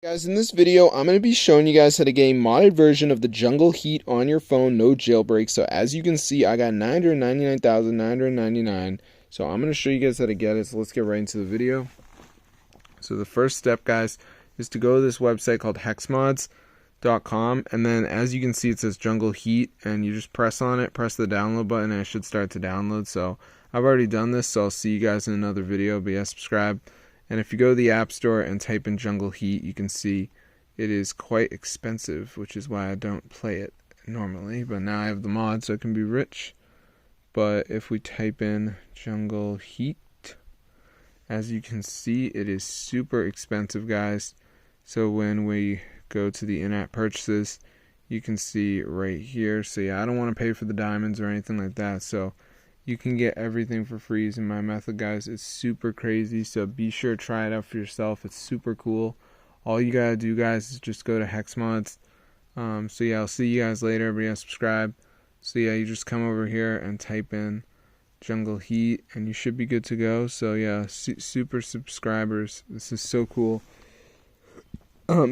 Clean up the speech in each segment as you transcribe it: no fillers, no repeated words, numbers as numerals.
Guys, in this video, I'm going to be showing you guys how to get a modded version of the Jungle Heat on your phone, no jailbreak. So as you can see, I got 999,999. So I'm going to show you guys how to get it. So let's get right into the video. So the first step, guys, is to go to this website called hexmods.com. And then as you can see, it says Jungle Heat. And you just press on it, press the download button, and it should start to download. So I've already done this, so I'll see you guys in another video. But yeah, subscribe. And if you go to the App Store and type in Jungle Heat, you can see it is quite expensive, which is why I don't play it normally. But now I have the mod, so it can be rich. But if we type in Jungle Heat, as you can see, it is super expensive, guys. So when we go to the in-app purchases, you can see right here. So yeah, I don't want to pay for the diamonds or anything like that. So you can get everything for free using my method, guys. It's super crazy, so be sure to try it out for yourself. It's super cool. All you gotta do, guys, is just go to Hexmods. So yeah, I'll see you guys later. Everybody subscribe. So yeah, you just come over here and type in Jungle Heat, and you should be good to go. So yeah, super subscribers. This is so cool.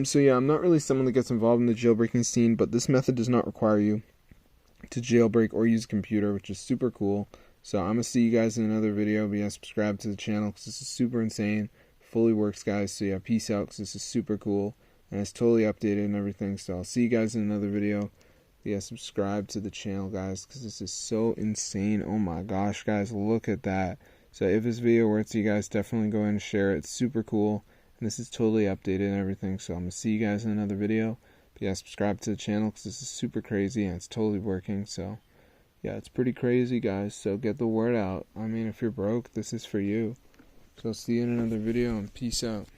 So yeah, I'm not really someone that gets involved in the jailbreaking scene, but this method does not require you to jailbreak or use a computer, which is super cool. So I'm going to see you guys in another video. But yeah, subscribe to the channel because this is super insane. Fully works, guys. So yeah, peace out because this is super cool. And it's totally updated and everything. So I'll see you guys in another video. But yeah, subscribe to the channel, guys, because this is so insane. Oh my gosh, guys, look at that. So if this video works, you guys definitely go ahead and share it. It's super cool. And this is totally updated and everything. So I'm going to see you guys in another video. But yeah, subscribe to the channel because this is super crazy and it's totally working. So yeah, it's pretty crazy, guys. So get the word out. I mean, if you're broke, this is for you. So I'll see you in another video and peace out.